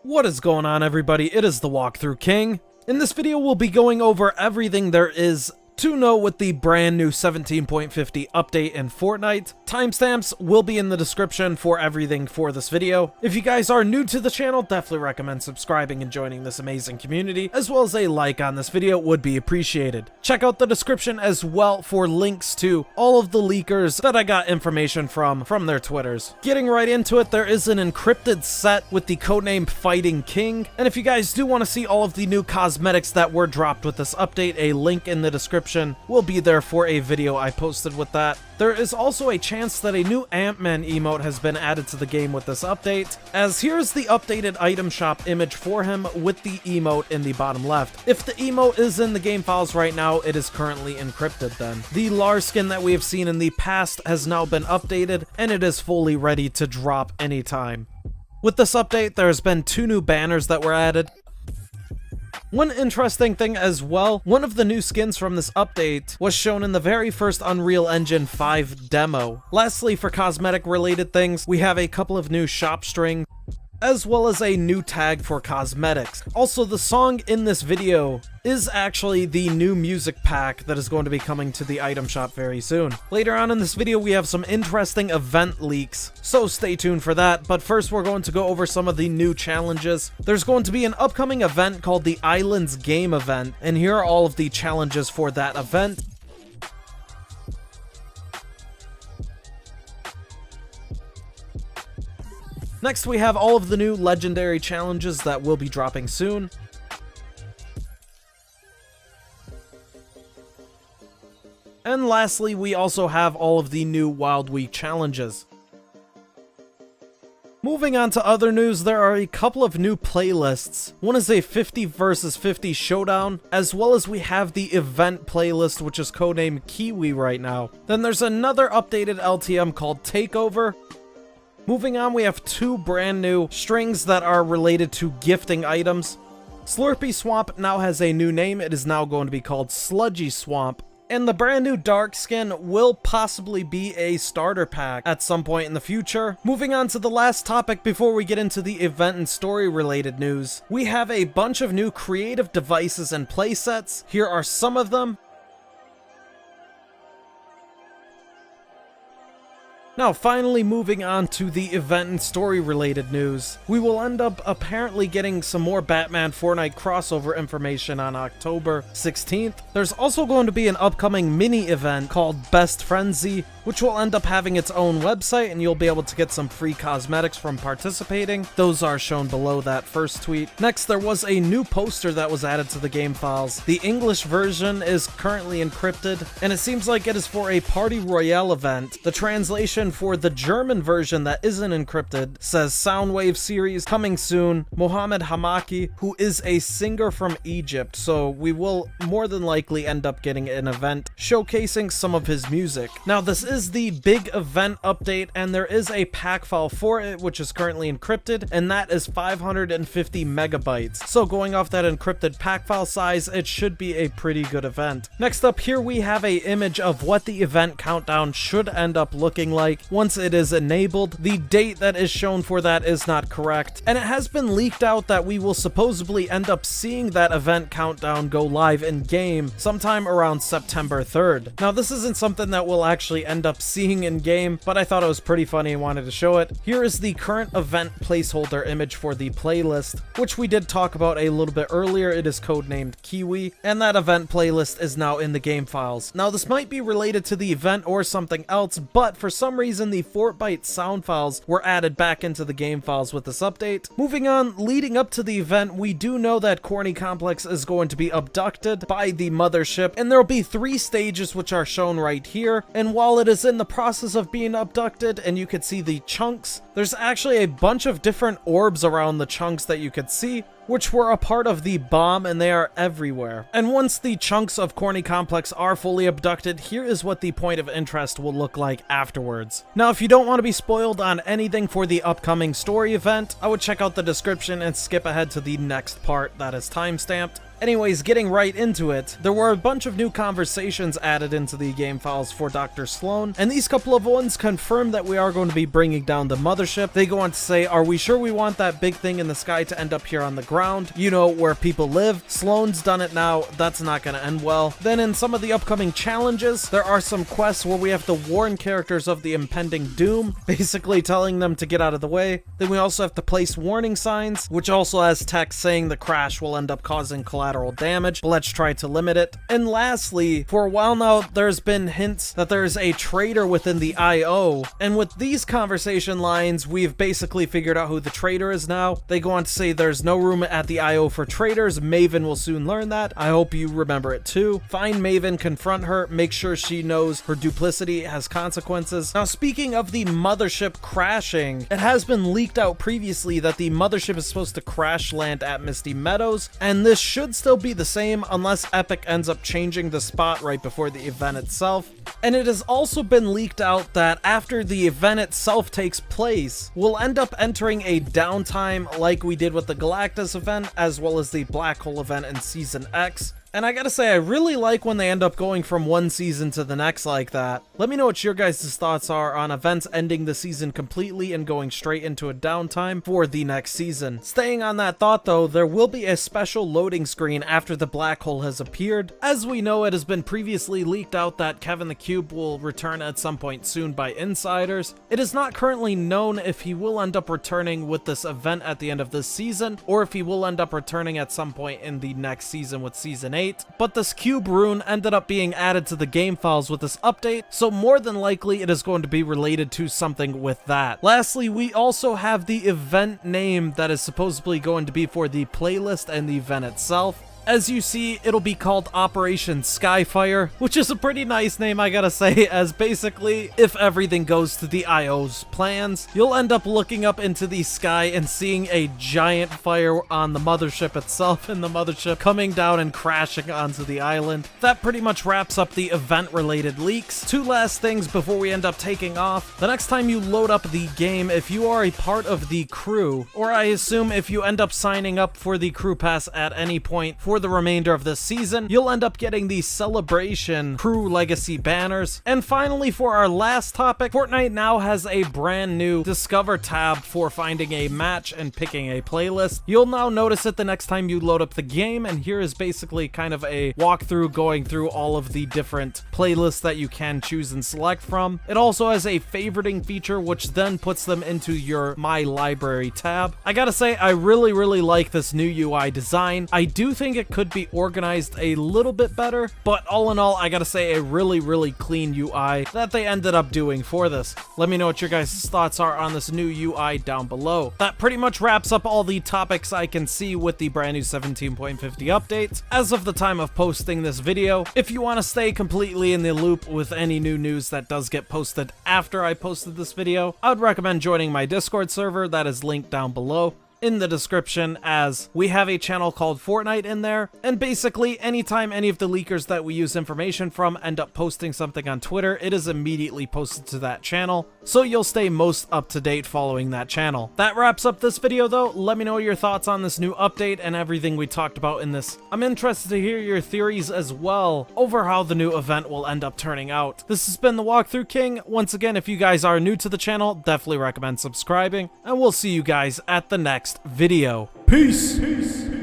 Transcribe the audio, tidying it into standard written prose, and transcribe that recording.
What is going on, everybody? It is TheWalkthroughKing. In this video, we'll be going over everything there is to know with the brand new 17.50 update in Fortnite. Timestamps will be in the description for everything for this video. If you guys are new to the channel, definitely recommend subscribing and joining this amazing community, as well as a like on this video would be appreciated. Check out the description as well for links to all of the leakers that I got information from their Twitters. Getting right into it, there is an encrypted set with the codename Fighting King, and if you guys do want to see all of the new cosmetics that were dropped with this update, a link in the description will be there for a video I posted with that. There is also a chance that a new Antman emote has been added to the game with this update, as here's the updated item shop image for him with the emote in the bottom left. If the emote is in the game files right now, it is currently encrypted then. The Lars skin that we have seen in the past has now been updated, and it is fully ready to drop anytime. With this update, there's been 2 new banners that were added. One interesting thing as well, one of the new skins from this update was shown in the very first Unreal Engine 5 demo. Lastly, for cosmetic related things, we have a couple of new shop strings, as well as a new tag for cosmetics. Also, the song in this video is actually the new music pack that is going to be coming to the item shop very soon. Later on in this video, we have some interesting event leaks, so stay tuned for that. But first, we're going to go over some of the new challenges. There's going to be an upcoming event called the Islands Game Event, and here are all of the challenges for that event. Next, we have all of the new legendary challenges that will be dropping soon. And lastly, we also have all of the new Wildweek challenges. Moving on to other news, there are a couple of new playlists. One is a 50 versus 50 showdown, as well as we have the event playlist, which is codenamed Kiwi right now. Then there's another updated LTM called Takeover. Moving on, we have 2 brand new strings that are related to gifting items. Slurpy Swamp now has a new name. It is now going to be called Sludgy Swamp. And the brand new dark skin will possibly be a starter pack at some point in the future. Moving on to the last topic before we get into the event and story related news. We have a bunch of new creative devices and playsets. Here are some of them. Now, finally moving on to the event and story related news. We will end up apparently getting some more Batman Fortnite crossover information on October 16th. There's also going to be an upcoming mini event called Best Frenzy, which will end up having its own website, and you'll be able to get some free cosmetics from participating. Those are shown below that first tweet. Next, there was a new poster that was added to the game files. The English version is currently encrypted, and it seems like it is for a Party Royale event. The translation for the German version that isn't encrypted says Soundwave series coming soon, Mohammed Hamaki, who is a singer from Egypt, so we will more than likely end up getting an event showcasing some of his music. Now, this is the big event update, and there is a pack file for it which is currently encrypted, and that is 550 megabytes. So going off that encrypted pack file size, it should be a pretty good event. Next up, here we have a image of what the event countdown should end up looking like once it is enabled. The date that is shown for that is not correct, and it has been leaked out that we will supposedly end up seeing that event countdown go live in game sometime around September 3rd. Now, this isn't something that we'll actually end up seeing in game, but I thought it was pretty funny and wanted to show it. Here is the current event placeholder image for the playlist, which we did talk about a little bit earlier. It is codenamed Kiwi, and that event playlist is now in the game files. Now, this might be related to the event or something else, but for some reason the Fortnite sound files were added back into the game files with this update. Moving on, leading up to the event, we do know that Corny Complex is going to be abducted by the Mothership, and there will be 3 stages which are shown right here. And while it is in the process of being abducted and you could see the chunks, there's actually a bunch of different orbs around the chunks that you could see, which were a part of the bomb, and they are everywhere. And once the chunks of Corny Complex are fully abducted, here is what the point of interest will look like afterwards. Now, if you don't want to be spoiled on anything for the upcoming story event, I would check out the description and skip ahead to the next part that is timestamped. Anyways, getting right into it, there were a bunch of new conversations added into the game files for Dr. Sloan, and these couple of ones confirm that we are going to be bringing down the mothership. They go on to say, are we sure we want that big thing in the sky to end up here on the ground? You know, where people live. Sloan's done it now, that's not gonna end well. Then in some of the upcoming challenges, there are some quests where we have to warn characters of the impending doom, basically telling them to get out of the way. Then we also have to place warning signs, which also has text saying the crash will end up causing collateral damage, but let's try to limit it. And lastly, for a while now, there's been hints that there's a traitor within the IO, and with these conversation lines, we've basically figured out who the traitor is now. They go on to say there's no room at the IO for traitors. Maven will soon learn that. I hope you remember it too. Find Maven, confront her, make sure she knows her duplicity has consequences. Now, speaking of the mothership crashing, it has been leaked out previously that the mothership is supposed to crash land at Misty Meadows, and this should still be the same unless Epic ends up changing the spot right before the event itself. And it has also been leaked out that after the event itself takes place, we'll end up entering a downtime like we did with the Galactus event, as well as the Black Hole event in Season X. And I gotta say, I really like when they end up going from one season to the next like that. Let me know what your guys' thoughts are on events ending the season completely and going straight into a downtime for the next season. Staying on that thought though, there will be a special loading screen after the black hole has appeared. As we know, it has been previously leaked out that Kevin the Cube will return at some point soon by insiders. It is not currently known if he will end up returning with this event at the end of this season, or if he will end up returning at some point in the next season with Season 8. But this cube rune ended up being added to the game files with this update, so more than likely it is going to be related to something with that. Lastly, we also have the event name that is supposedly going to be for the playlist and the event itself. As you see, it'll be called Operation Skyfire, which is a pretty nice name, I gotta say, as basically, if everything goes to the IO's plans, you'll end up looking up into the sky and seeing a giant fire on the mothership itself, and the mothership coming down and crashing onto the island. That pretty much wraps up the event-related leaks. Two last things before we end up taking off. The next time you load up the game, if you are a part of the crew, or I assume if you end up signing up for the crew pass at any point for the remainder of this season, you'll end up getting the Celebration Crew Legacy banners. And finally, for our last topic, Fortnite now has a brand new Discover tab for finding a match and picking a playlist. You'll now notice it the next time you load up the game, and here is basically kind of a walkthrough going through all of the different playlists that you can choose and select from. It also has a favoriting feature, which then puts them into your My Library tab. I gotta say, I really like this new UI design. I do think it could be organized a little bit better, but all in all, I gotta say a really clean UI that they ended up doing for this. Let me know what your guys' thoughts are on this new UI down below. That pretty much wraps up all the topics I can see with the brand new 17.50 updates as of the time of posting this video. If you want to stay completely in the loop with any new news that does get posted after I posted this video, I would recommend joining my Discord server that is linked down below in the description, as we have a channel called Fortnite in there, and basically anytime any of the leakers that we use information from end up posting something on Twitter, it is immediately posted to that channel, so you'll stay most up to date following that channel. That wraps up this video though. Let me know your thoughts on this new update and everything we talked about in this. I'm interested to hear your theories as well over how the new event will end up turning out. This has been the Walkthrough King. Once again, if you guys are new to the channel, definitely recommend subscribing, and we'll see you guys at the next video. Peace!